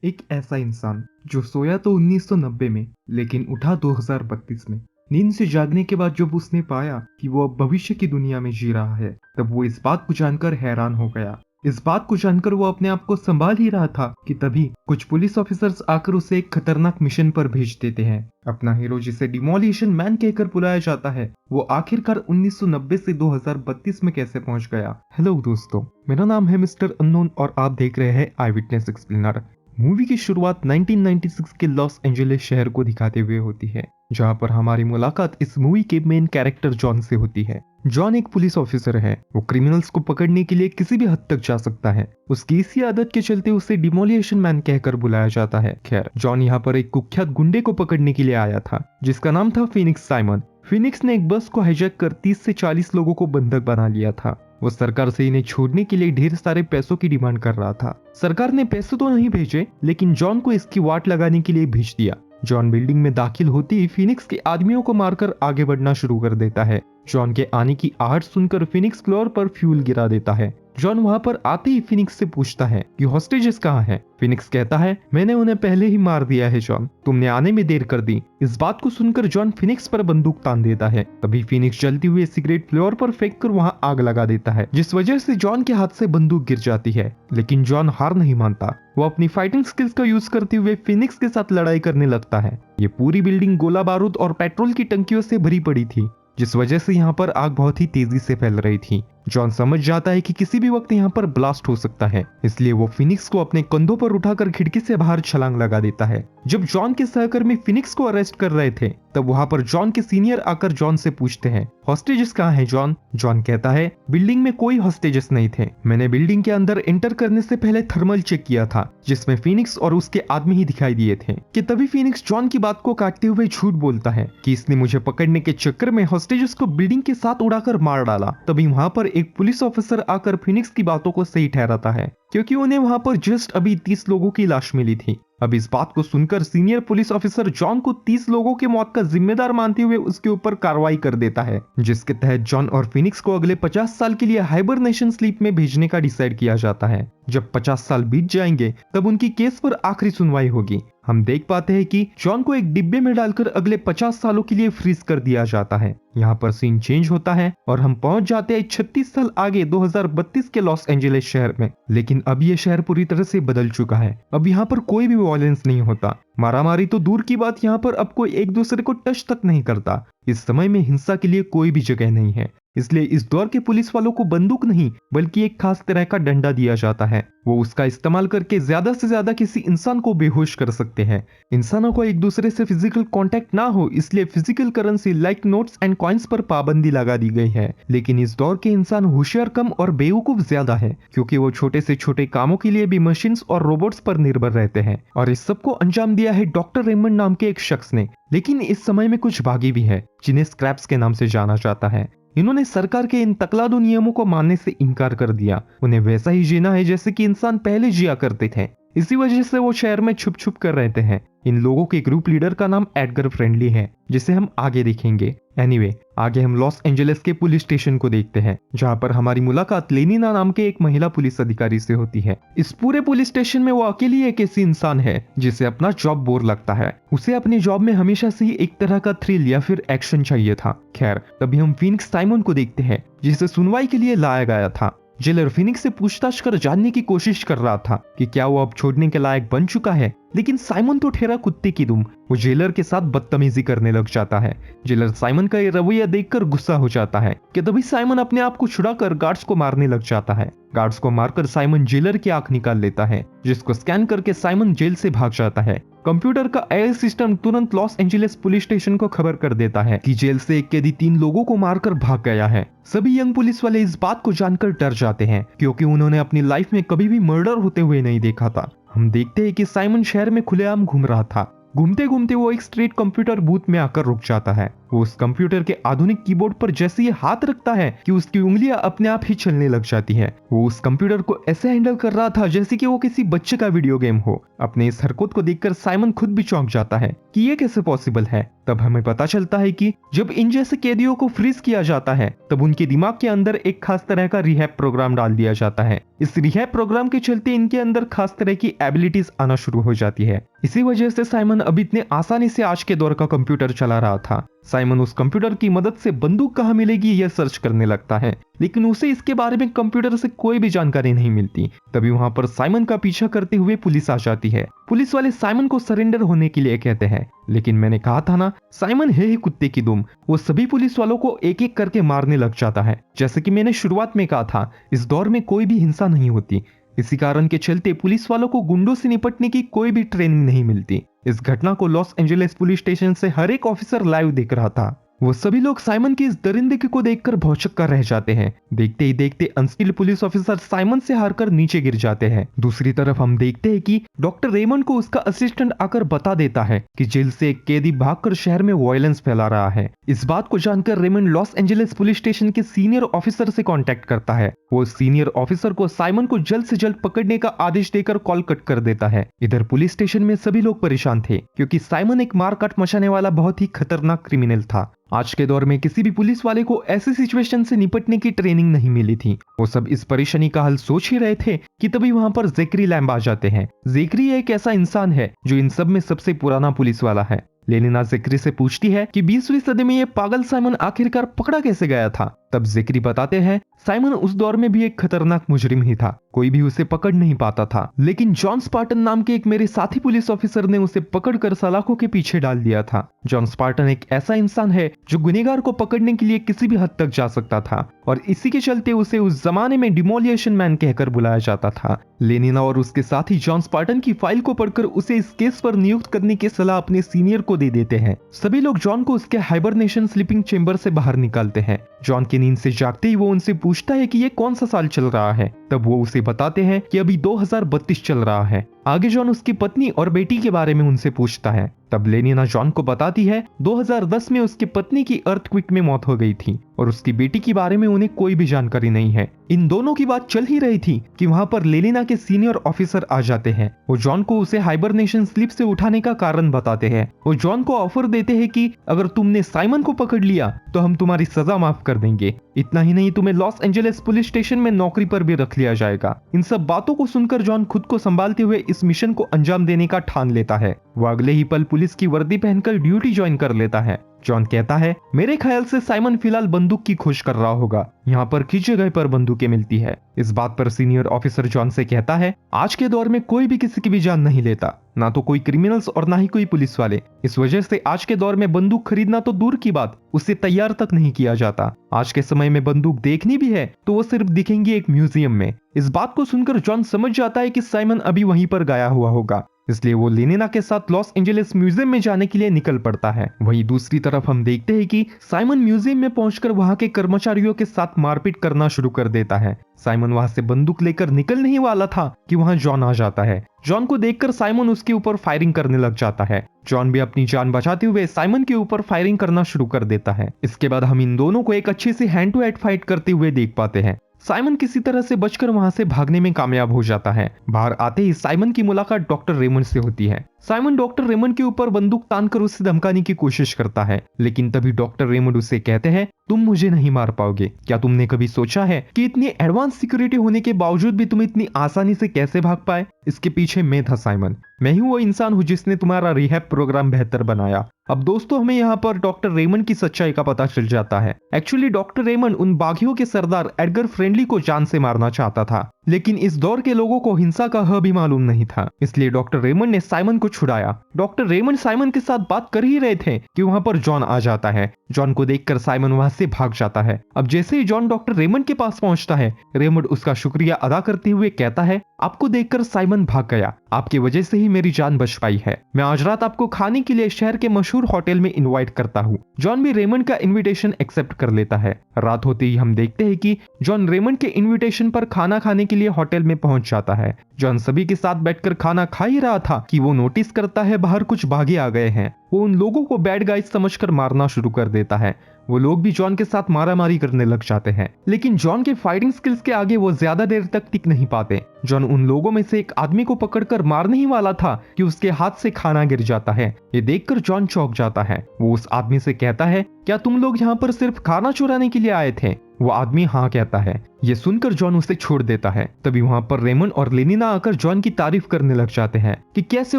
एक ऐसा इंसान जो सोया तो 1990 में लेकिन उठा 2032 में। नींद से जागने के बाद जब उसने पाया कि वो अब भविष्य की दुनिया में जी रहा है, तब वो इस बात को जानकर हैरान हो गया। इस बात को जानकर वो अपने आप को संभाल ही रहा था कि तभी कुछ पुलिस ऑफिसर्स आकर उसे एक खतरनाक मिशन पर भेज देते हैं। अपना हीरो, जिसे डिमोलिशन मैन कहकर बुलाया जाता है, वो आखिरकार 1990 से 2032 में कैसे पहुंच गया। हेलो दोस्तों, मेरा नाम है मिस्टर अननोन और आप देख रहे हैं आई विटनेस एक्सप्लेनर। मूवी की शुरुआत 1996 के लॉस एंजलिस शहर को दिखाते हुए होती है, जहां पर हमारी मुलाकात इस मूवी के मेन कैरेक्टर जॉन से होती है। जॉन एक पुलिस ऑफिसर है। वो क्रिमिनल्स को पकड़ने के लिए किसी भी हद तक जा सकता है। उसकी इसी आदत के चलते उसे डिमोलिशन मैन कहकर बुलाया जाता है। खैर, जॉन यहाँ पर एक कुख्यात गुंडे को पकड़ने के लिए आया था, जिसका नाम था फिनिक्स साइमन। फिनिक्स ने एक बस को हाईजैक कर 30 से 40 लोगों को बंधक बना लिया था। वो सरकार से इन्हें छोड़ने के लिए ढेर सारे पैसों की डिमांड कर रहा था। सरकार ने पैसे तो नहीं भेजे, लेकिन जॉन को इसकी वाट लगाने के लिए भेज दिया। जॉन बिल्डिंग में दाखिल होते ही फिनिक्स के आदमियों को मारकर आगे बढ़ना शुरू कर देता है। जॉन के आने की आहट सुनकर फिनिक्स फ्लोर पर फ्यूल गिरा देता है। जॉन वहां पर आते ही फिनिक्स से पूछता है कि हॉस्टेजेस कहाँ हैं? फिनिक्स कहता है, मैंने उन्हें पहले ही मार दिया है जॉन, तुमने आने में देर कर दी। इस बात को सुनकर जॉन फिनिक्स पर बंदूक तान देता है। तभी फिनिक्स जलती हुई सिगरेट फ्लोर पर फेंक कर वहां आग लगा देता है, जिस वजह से जॉन के हाथ से बंदूक गिर जाती है। लेकिन जॉन हार नहीं मानता। वो अपनी फाइटिंग स्किल्स का यूज करते हुए फिनिक्स के साथ लड़ाई करने लगता है। ये पूरी बिल्डिंग गोला बारूद और पेट्रोल की टंकियों से भरी पड़ी थी, जिस वजह से यहाँ पर आग बहुत ही तेजी से फैल रही थी। जॉन समझ जाता है कि किसी भी वक्त यहाँ पर ब्लास्ट हो सकता है, इसलिए वो फिनिक्स को अपने कंधों पर उठाकर खिड़की से बाहर छलांग लगा देता है। जब जॉन के सहकर्मी फिनिक्स को अरेस्ट कर रहे थे, तब वहां पर जॉन के सीनियर आकर जॉन से पूछते हैं, हॉस्टेजेस कहाँ हैं जॉन? जॉन कहता है, बिल्डिंग में कोई हॉस्टेजेस नहीं थे। मैंने बिल्डिंग के अंदर एंटर करने से पहले थर्मल चेक किया था, जिसमें फिनिक्स और उसके आदमी ही दिखाई दिए थे। कि तभी फिनिक्स जॉन की बात को काटते हुए झूठ बोलता है कि इसने मुझे पकड़ने के चक्कर में हॉस्टेजेस को बिल्डिंग के साथ उड़ाकर मार डाला। तभी वहां पर एक पुलिस ऑफिसर आकर फिनिक्स की बातों को सही ठहराता है, क्योंकि उन्हें वहां पर जस्ट अभी 30 लोगों की लाश मिली थी। अब इस बात को सुनकर सीनियर पुलिस ऑफिसर जॉन को 30 लोगों के मौत का जिम्मेदार मानते हुए उसके ऊपर कार्रवाई कर देता है, जिसके तहत जॉन और फिनिक्स को अगले 50 साल के लिए हाइबरनेशन स्लीप में भेजने का डिसाइड किया जाता है। जब 50 साल बीत जाएंगे, तब उनकी केस पर आखिरी सुनवाई होगी। हम देख पाते हैं कि जॉन को एक डिब्बे में डालकर अगले 50 सालों के लिए फ्रीज कर दिया जाता है। यहाँ पर सीन चेंज होता है और हम पहुंच जाते हैं 36 साल आगे 2032 के लॉस एंजलिस शहर में। लेकिन अब ये शहर पूरी तरह से बदल चुका है। अब यहाँ पर कोई भी वायलेंस नहीं होता। मारामारी तो दूर की बात, यहाँ पर अब कोई एक दूसरे को टच तक नहीं करता। इस समय में हिंसा के लिए कोई भी जगह नहीं है। इसलिए इस दौर के पुलिस वालों को बंदूक नहीं, बल्कि एक खास तरह का डंडा दिया जाता है। वो उसका इस्तेमाल करके ज्यादा से ज्यादा किसी इंसान को बेहोश कर सकते हैं। इंसानों को एक दूसरे से फिजिकल कांटेक्ट ना हो, इसलिए physical currency like notes and coins पर पाबंदी लगा दी गई है। लेकिन इस दौर के इंसान होशियार कम और बेवकूफ ज्यादा है, क्योंकि वो छोटे से छोटे कामों के लिए भी मशीन्स और रोबोट्स पर निर्भर रहते हैं। और इस सबको अंजाम दिया है डॉक्टर रेमंड नाम के एक शख्स ने। लेकिन इस समय में कुछ बागी भी है, जिन्हें स्क्रैप्स के नाम से जाना जाता है। इन्होंने सरकार के इन तकलादू नियमों को मानने से इनकार कर दिया। उन्हें वैसा ही जीना है जैसे कि इंसान पहले जिया करते थे। इसी वजह से वो शहर में छुप छुप कर रहते हैं। इन लोगों के ग्रुप लीडर का नाम एडगर फ्रेंडली है, जिसे हम आगे देखेंगे। एनीवे, आगे हम लॉस एंजलिस के पुलिस स्टेशन को देखते हैं, जहां पर हमारी मुलाकात लेनिना नाम के एक महिला पुलिस अधिकारी से होती है। इस पूरे पुलिस स्टेशन में वो अकेली एक ऐसी इंसान है जिसे अपना जॉब बोर लगता है। उसे अपने जॉब में हमेशा से ही एक तरह का थ्रिल या फिर एक्शन चाहिए था। खैर, तभी हम फिनिक्स साइमन को देखते हैं, जिसे सुनवाई के लिए लाया गया था। जेलर फिनिक्स से पूछताछ कर जानने की कोशिश कर रहा था कि क्या वो अब छोड़ने के लायक बन चुका है। लेकिन साइमन तो ठहरा कुत्ते की दुम। वो जेलर के साथ बदतमीजी करने लग जाता है। जेलर साइमन का ये रवैया देखकर गुस्सा हो जाता है कि तभी साइमन अपने आप को छुड़ाकर गार्ड्स को मारने लग जाता है। गार्ड्स को मारकर साइमन जेलर की आंख निकाल लेता है, जिसको स्कैन करके साइमन जेल से भाग जाता है। कंप्यूटर का एआई सिस्टम तुरंत लॉस एंजलिस पुलिस स्टेशन को खबर कर देता है कि जेल से एक कैदी 3 लोगों को मारकर भाग गया है। सभी यंग पुलिस वाले इस बात को जानकर डर जाते हैं, क्योंकि उन्होंने अपनी लाइफ में कभी भी मर्डर होते हुए नहीं देखा था। हम देखते हैं कि साइमन शहर में खुलेआम घूम रहा था। घूमते घूमते वो एक स्ट्रीट कंप्यूटर बूथ में आकर रुक जाता है। वो उस कंप्यूटर के आधुनिक कीबोर्ड पर जैसे ही हाथ रखता है कि उसकी उंगलियां अपने आप ही चलने लग जाती है। वो उस कंप्यूटर को ऐसे हैंडल कर रहा था जैसे कि वो किसी बच्चे का वीडियो गेम हो। अपने इस हरकत को देखकर साइमन खुद भी चौंक जाता है कि ये कैसे पॉसिबल है। तब हमें पता चलता है कि जब इन जैसे कैदियों को फ्रीज किया जाता है तब उनके दिमाग के अंदर एक खास तरह का रिहैब प्रोग्राम डाल दिया जाता है। इस रिहैब प्रोग्राम के चलते इनके अंदर खास तरह की एबिलिटीज आना शुरू हो जाती है। इसी वजह से साइमन अब इतने आसानी से आज के दौर का कंप्यूटर चला रहा था। साइमन उस कंप्यूटर की मदद से बंदूक कहाँ मिलेगी यह सर्च करने लगता है, लेकिन उसे इसके बारे में कंप्यूटर से कोई भी जानकारी नहीं मिलती। तभी वहां पर साइमन का पीछा करते हुए पुलिस आ जाती है। पुलिस वाले साइमन को सरेंडर होने के लिए कहते हैं, लेकिन मैंने कहा था ना, साइमन है ही कुत्ते की दुम। वो सभी पुलिस वालों को एक एक करके मारने लग जाता है। जैसे कि मैंने शुरुआत में कहा था, इस दौर में कोई भी हिंसा नहीं होती। इसी कारण के चलते पुलिस वालों को गुंडों से निपटने की कोई भी ट्रेनिंग नहीं मिलती। इस घटना को लॉस एंजलिस पुलिस स्टेशन से हर एक ऑफिसर लाइव देख रहा था। वो सभी लोग साइमन की इस दरिंदगी को देखकर भौचक्का कर रह जाते हैं। देखते ही देखते अनस्किल्ड पुलिस ऑफिसर साइमन से हारकर नीचे गिर जाते हैं। दूसरी तरफ हम देखते हैं कि डॉक्टर रेमंड को उसका असिस्टेंट आकर बता देता है कि जेल से एक कैदी भागकर शहर में वायलेंस फैला रहा है। इस बात को जानकर Raymond Los Angeles police station के सीनियर ऑफिसर से कांटेक्ट करता है। वो सीनियर ऑफिसर को साइमन को जल्द से जल्द पकड़ने का आदेश देकर कॉल कट कर देता है। इधर पुलिस स्टेशन में सभी लोग परेशान थे क्योंकि साइमन एक मारकाट मचाने वाला बहुत ही खतरनाक क्रिमिनल था। आज के दौर में किसी भी पुलिस वाले को ऐसी सिचुएशन से निपटने की ट्रेनिंग नहीं मिली थी। वो सब इस परेशानी का हल सोच ही रहे थे कि तभी वहां पर ज़ेकरी लैम्ब आ जाते हैं। ज़ेकरी एक ऐसा इंसान है जो इन सब में सबसे पुराना पुलिस वाला है। लेनिना ज़ेकरी से पूछती है कि 20वीं सदी में ये पागल साइमन आखिरकार पकड़ा कैसे गया था। तब ज़ेकरी बताते हैं, साइमन उस दौर में भी एक खतरनाक मुजरिम ही था। कोई भी उसे पकड़ नहीं पाता था, लेकिन जॉन स्पार्टन नाम के एक मेरे साथी पुलिस ऑफिसर ने उसे पकड़कर सलाखों के पीछे डाल दिया था। जॉन स्पार्टन एक ऐसा इंसान है जो गुनहगार को पकड़ने के लिए किसी भी हद तक जा सकता था और इसी के चलते उसे उस जमाने में डिमोलिएशन मैन कहकर बुलाया जाता था। लेनिना और उसके साथी जॉन स्पार्टन की फाइल को पढ़कर उसे इस केस पर नियुक्त करने की सलाह अपने सीनियर को दे देते हैं। सभी लोग जॉन को उसके हाइबरनेशन स्लीपिंग चेंबर से बाहर निकालते हैं। जॉन की नींद से जागते ही वो उनसे पूछता है कि ये कौन सा साल चल रहा है। तब वो उसे बताते हैं कि अभी 2032 चल रहा है। आगे जॉन उसकी पत्नी और बेटी के बारे में उनसे पूछता है। तब लेनिना जॉन को बताती है 2010 में उसकी पत्नी की अर्थक्वेक में मौत हो गई थी और उसकी बेटी के बारे में उन्हें कोई भी जानकारी नहीं है। इन दोनों की बात चल ही रही थी कि वहां पर लेनिना के सीनियर ऑफिसर आ जाते हैं। वो जॉन को उसे हाइबरनेशन स्लीप से उठाने का कारण बताते हैं। वो जॉन को ऑफर देते हैं कि अगर तुमने साइमन को पकड़ लिया तो हम तुम्हारी सजा माफ कर देंगे। इतना ही नहीं, तुम्हें लॉस एंजलिस पुलिस स्टेशन में नौकरी पर भी रख लिया जाएगा। इन सब बातों को सुनकर जॉन खुद को संभालते हुए इस मिशन को अंजाम देने का ठान लेता है। वो अगले ही पल पुलिस की वर्दी पहनकर ड्यूटी ज्वाइन कर लेता है। जॉन कहता है, मेरे ख्याल से साइमन फिलहाल बंदूक की खोज कर रहा होगा। यहाँ पर किस जगह पर बंदूकें मिलती है। इस बात पर सीनियर ऑफिसर जॉन से कहता है, आज के दौर में कोई भी किसी की भी जान नहीं लेता, ना तो कोई क्रिमिनल्स और ना ही कोई पुलिस वाले। इस वजह से आज के दौर में बंदूक खरीदना तो दूर की बात, उसे तैयार तक नहीं किया जाता। आज के समय में बंदूक देखनी भी है तो वो सिर्फ दिखेंगी एक म्यूजियम में। इस बात को सुनकर जॉन समझ जाता है कि साइमन अभी वहीं पर गया हुआ होगा, इसलिए वो लेनिना के साथ लॉस एंजलिस म्यूजियम में जाने के लिए निकल पड़ता है। वहीं दूसरी तरफ हम देखते हैं कि साइमन म्यूजियम में पहुंचकर वहां के कर्मचारियों के साथ मारपीट करना शुरू कर देता है। साइमन वहां से बंदूक लेकर निकलने ही वाला था कि वहां जॉन आ जाता है। जॉन को देखकर साइमन उसके ऊपर फायरिंग करने लग जाता है। जॉन भी अपनी जान बचाते हुए साइमन के ऊपर फायरिंग करना शुरू कर देता है। इसके बाद हम इन दोनों को एक अच्छे से हैंड टू हैंड फाइट करते हुए देख पाते हैं। साइमन किसी तरह से बचकर वहां से भागने में कामयाब हो जाता है। बाहर आते ही साइमन की मुलाकात डॉक्टर रेमंड से होती है। साइमन डॉक्टर रेमंड के ऊपर बंदूक तानकर उसे धमकाने की कोशिश करता है, लेकिन तभी डॉक्टर रेमंड उसे कहते हैं, तुम मुझे नहीं मार पाओगे। क्या तुमने कभी सोचा है कि इतनी एडवांस सिक्योरिटी होने के बावजूद भी तुम इतनी आसानी से कैसे भाग पाए? इसके पीछे मैं था साइमन। मैं ही वो इंसान हूँ जिसने तुम्हारा रिहैब प्रोग्राम बेहतर बनाया। अब दोस्तों, हमें यहाँ पर डॉक्टर रेमंड की सच्चाई का पता चल जाता है। एक्चुअली डॉक्टर रेमंड उन बागियों के सरदार एडगर फ्रेंडली को जान से मारना चाहता था, लेकिन इस दौर के लोगों को हिंसा का ह भी मालूम नहीं था, इसलिए डॉक्टर रेमंड ने साइमन को छुड़ाया। डॉक्टर रेमंड साइमन के साथ बात कर ही रहे थे कि वहां पर जॉन आ जाता है। जॉन को देखकर साइमन वहां से भाग जाता है। अब जैसे ही जॉन डॉक्टर रेमंड के पास पहुंचता है, रेमंड उसका शुक्रिया अदा करते हुए कहता है, आपको देखकर साइमन भाग गया, आपकी वजह से ही मेरी जान बच पाई है। मैं आज रात आपको खाने के लिए शहर के मशहूर होटल में इनवाइट करता हूँ। जॉन भी रेमंड का इनविटेशन एक्सेप्ट कर लेता है। रात होते ही हम देखते हैं कि जॉन रेमंड के इनविटेशन पर खाना खाने के लिए होटल में पहुंच जाता है। जॉन सभी के साथ बैठकर खाना खा ही रहा था कि वो नोटिस करता है बाहर कुछ बागी आ गए हैं। वो उन लोगों को बैड गाइज समझकर मारना शुरू कर देता है। वो लोग भी जॉन के साथ मारामारी करने लग जाते हैं, लेकिन जॉन के फाइटिंग स्किल्स के आगे वो ज्यादा देर तक टिक नहीं पाते। जॉन उन लोगों में से एक आदमी को पकड़कर मारने ही वाला था कि उसके हाथ से खाना गिर जाता है। ये देखकर जॉन चौंक जाता है। वो उस आदमी से कहता है, क्या तुम लोग यहाँ पर सिर्फ खाना चुराने के लिए आए थे? वो आदमी हाँ कहता है। ये सुनकर जॉन उसे छोड़ देता है। तभी वहाँ पर रेमंड और लेनिना आकर जॉन की तारीफ करने लग जाते हैं कि कैसे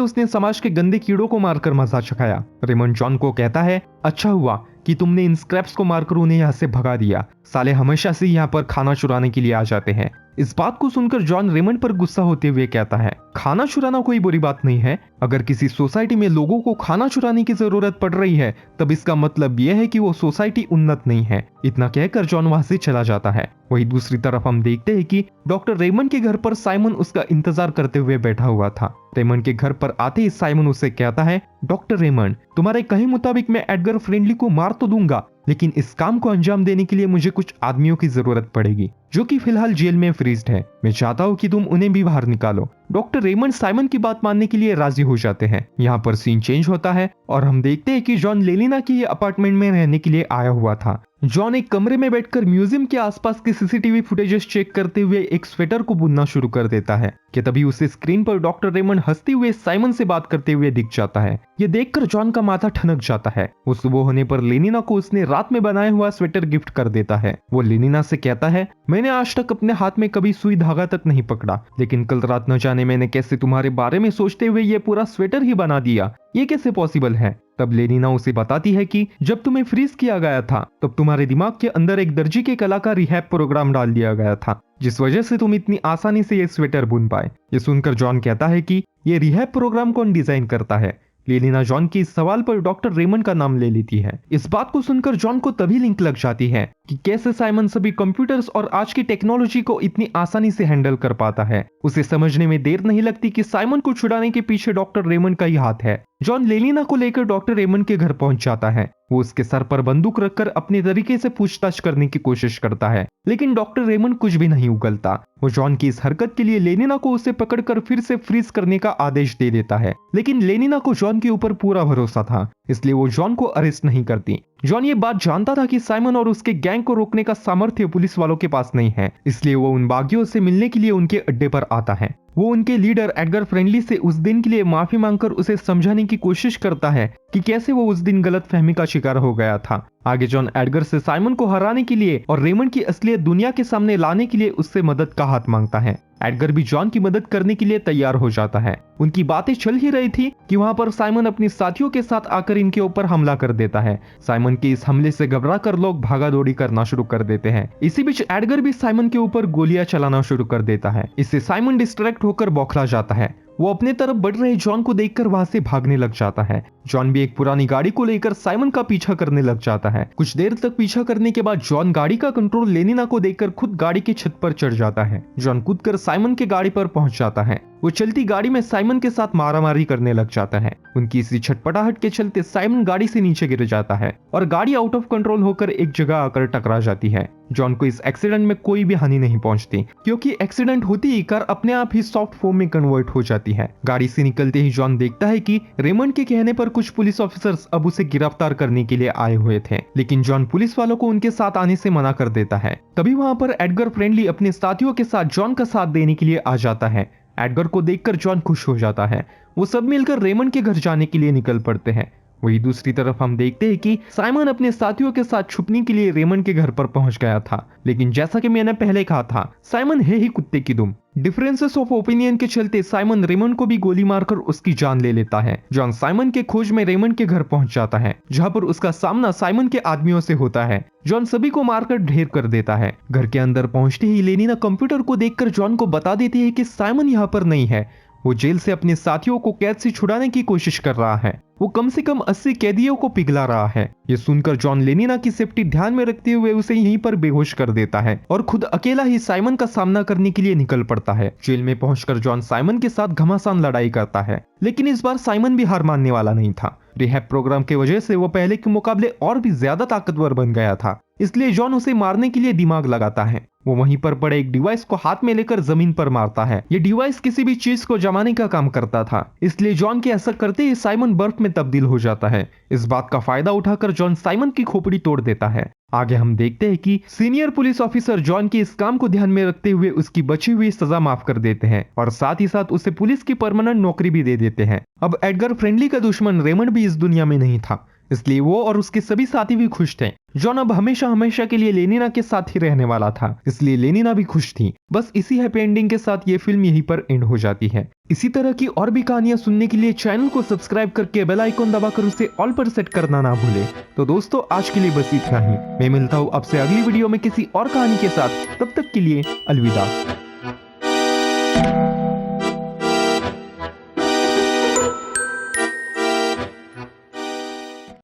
उसने समाज के गंदे कीड़ों को मारकर मजा चखाया। रेमंड जॉन को कहता है, अच्छा हुआ कि तुमने इन स्क्रैप्स को मारकर उन्हें यहाँ से भगा दिया। साले हमेशा से यहाँ पर खाना चुराने के लिए आ जाते हैं। इस बात को सुनकर जॉन रेमंड पर गुस्सा होते हुए कहता है, खाना चुराना कोई बुरी बात नहीं है। अगर किसी सोसाइटी में लोगों को खाना चुराने की जरूरत पड़ रही है तब इसका मतलब यह है कि वो सोसाइटी उन्नत नहीं है। इतना कहकर जॉन वहां से चला जाता है। वहीं दूसरी तरफ हम देखते हैं कि डॉक्टर रेमंड के घर पर साइमन उसका इंतजार करते हुए बैठा हुआ था। रेमंड के घर पर आते ही साइमन उससे कहता है, डॉक्टर रेमंड, तुम्हारे कहे मुताबिक मैं एडगर फ्रेंडली को मार तो दूंगा, लेकिन इस काम को अंजाम देने के लिए मुझे कुछ आदमियों की जरूरत पड़ेगी जो कि फिलहाल जेल में फ्रीज्ड है। मैं चाहता हूँ कि तुम उन्हें भी बाहर निकालो। डॉक्टर रेमंड साइमन की बात मानने के लिए राजी हो जाते हैं। यहाँ पर सीन चेंज होता है और हम देखते हैं कि जॉन लेनिना के अपार्टमेंट में रहने के लिए आया हुआ था। जॉन एक कमरे में बैठकर म्यूजियम के आसपास के सीसीटीवी फुटेजेस चेक करते हुए एक स्वेटर को बुनना शुरू कर देता है कि तभी उसे स्क्रीन पर डॉक्टर रेमंड हंसते हुए साइमन से बात करते हुए दिख जाता है। ये देखकर जॉन का माथा ठनक जाता है। वो सुबह होने पर लेनिना को उसने रात में बनाया हुआ स्वेटर गिफ्ट कर देता है। वो लेनिना से कहता है, मैंने आज तक अपने हाथ में कभी सुई धागा तक नहीं पकड़ा, लेकिन कल रात न जाने मैंने कैसे तुम्हारे बारे में सोचते हुए ये पूरा स्वेटर ही बना दिया। ये कैसे पॉसिबल है? तब लेनिना उसे बताती है कि जब तुम्हें फ्रीज किया गया था तब तुम्हारे दिमाग के अंदर एक दर्जी के कला का रिहैब प्रोग्राम डाल दिया गया था, जिस वजह से तुम इतनी आसानी से ये स्वेटर बुन पाए। ये सुनकर जॉन कहता है कि ये रिहैब प्रोग्राम कौन डिजाइन करता है? लेनिना जॉन के इस सवाल पर डॉक्टर रेमंड का नाम ले लेती है। इस बात को सुनकर जॉन को तभी लिंक लग जाती है कि कैसे साइमन सभी कंप्यूटर्स और आज की टेक्नोलॉजी को इतनी आसानी से हैंडल कर पाता है। उसे समझने में देर नहीं लगती कि साइमन को छुड़ाने के पीछे डॉक्टर रेमंड का ही हाथ है। जॉन लेनिना को लेकर डॉक्टर रेमंड के घर पहुंच जाता है। वो उसके सर पर बंदूक रखकर अपने तरीके से पूछताछ करने की कोशिश करता है, लेकिन डॉक्टर रेमंड कुछ भी नहीं उगलता। वो जॉन की इस हरकत के लिए लेनिना को उसे पकड़कर फिर से फ्रीज करने का आदेश दे देता है, लेकिन लेनिना को जॉन के ऊपर पूरा भरोसा था, इसलिए वो जॉन को अरेस्ट नहीं करती। जॉन ये बात जानता था कि साइमन और उसके गैंग को रोकने का सामर्थ्य पुलिस वालों के पास नहीं है, इसलिए वो उन बागियों से मिलने के लिए उनके अड्डे पर आता है। वो उनके लीडर एडगर फ्रेंडली से उस दिन के लिए माफी मांगकर उसे समझाने की कोशिश करता है कि कैसे वो उस दिन गलतफहमी का शिकार हो गया था। आगे जॉन एडगर से साइमन को हराने के लिए और रेमंड की असलियत दुनिया के सामने लाने के लिए उससे मदद का हाथ मांगता है। एडगर भी जॉन की मदद करने के लिए तैयार हो जाता है। उनकी बातें चल ही रही थी कि वहां पर साइमन अपने साथियों के साथ आकर इनके ऊपर हमला कर देता है। साइमन के इस हमले से घबराकर लोग भागा दौड़ी करना शुरू कर देते हैं। इसी बीच एडगर भी साइमन के ऊपर गोलियां चलाना शुरू कर देता है। इससे साइमन डिस्ट्रैक्ट होकर बौखला जाता है। वो अपने तरफ बढ़ रहे जॉन को देखकर वहां से भागने लग जाता है। जॉन भी एक पुरानी गाड़ी को लेकर साइमन का पीछा करने लग जाता है। कुछ देर तक पीछा करने के बाद जॉन गाड़ी का कंट्रोल लेनिना को देखकर खुद गाड़ी की छत पर चढ़ जाता है। जॉन कूदकर साइमन के गाड़ी पर पहुंच जाता है। वो चलती गाड़ी में साइमन के साथ मारामारी करने लग जाता है। उनकी इसी छटपटाहट के चलते साइमन गाड़ी से नीचे गिर जाता है और गाड़ी आउट ऑफ कंट्रोल होकर एक जगह आकर टकरा जाती है। जॉन को इस एक्सीडेंट में कोई भी हानि नहीं पहुंचती, क्योंकि एक्सीडेंट होती ही कार अपने आप ही सॉफ्ट फॉर्म में कन्वर्ट हो जाती है। गाड़ी से निकलते ही जॉन देखता है कि रेमंड के कहने पर कुछ पुलिस ऑफिसर्स अब उसे गिरफ्तार करने के लिए आए हुए थे, लेकिन जॉन पुलिस वालों को उनके साथ आने से मना कर देता है। तभी वहां पर एडगर फ्रेंडली अपने साथियों के साथ जॉन का साथ देने के लिए आ जाता है। एडगर को देखकर जॉन खुश हो जाता है। वो सब मिलकर रेमंड के घर जाने के लिए निकल पड़ते हैं। वही दूसरी तरफ हम देखते हैं कि साइमन अपने साथियों के साथ छुपने के लिए रेमंड के घर पर पहुंच गया था, लेकिन जैसा कि मैंने पहले कहा था, साइमन है ही कुत्ते की दुम। डिफरेंसेस ऑफ ओपिनियन के चलते साइमन रेमंड को भी गोली मारकर उसकी जान ले लेता है। जॉन साइमन के खोज में रेमंड के घर पहुंच जाता है, जहां पर उसका सामना साइमन के आदमियों से होता है। जॉन सभी को मारकर ढेर कर देता है। घर के अंदर पहुंचते ही लेनिना कंप्यूटर को देखकर जॉन को बता देती है कि साइमन यहाँ पर नहीं है। वो जेल से अपने साथियों को कैद से छुड़ाने की कोशिश कर रहा है। वो कम से कम 80 कैदियों को पिघला रहा है। ये सुनकर जॉन लेनिना की सेफ्टी ध्यान में रखते हुए उसे यहीं पर बेहोश कर देता है और खुद अकेला ही साइमन का सामना करने के लिए निकल पड़ता है। जेल में पहुंचकर जॉन साइमन के साथ घमासान लड़ाई करता है, लेकिन इस बार साइमन भी हार मानने वाला नहीं था। रिहैब प्रोग्राम की वजह से वो पहले के मुकाबले और भी ज्यादा ताकतवर बन गया था, इसलिए जॉन उसे मारने के लिए दिमाग लगाता है। वो वहीं पर पड़े एक डिवाइस को हाथ में लेकर जमीन पर मारता है। ये डिवाइस किसी भी चीज को जमाने का काम करता था, इसलिए जॉन के ऐसा करते ही साइमन बर्फ में तब्दील हो जाता है। इस बात का फायदा उठाकर जॉन साइमन की खोपड़ी तोड़ देता है। आगे हम देखते हैं कि सीनियर पुलिस ऑफिसर जॉन के इस काम को ध्यान में रखते हुए उसकी बची हुई सजा माफ कर देते हैं और साथ ही साथ उसे पुलिस की परमानेंट नौकरी भी दे देते हैं। अब एडगर फ्रेंडली का दुश्मन रेमंड भी इस दुनिया में नहीं था, इसलिए वो और उसके सभी साथी भी खुश थे। जॉन अब हमेशा हमेशा के लिए लेनिना के साथ ही रहने वाला था, इसलिए लेनिना भी खुश थी। बस इसी हैप्पी एंडिंग के साथ ये फिल्म यहीं पर एंड हो जाती है। इसी तरह की और भी कहानियां सुनने के लिए चैनल को सब्सक्राइब करके बेल आइकॉन दबाकर उसे ऑल पर सेट करना ना भूले। तो दोस्तों आज के लिए बस इतना ही। मैं मिलता हूँ आपसे अगली वीडियो में किसी और कहानी के साथ। तब तक के लिए अलविदा।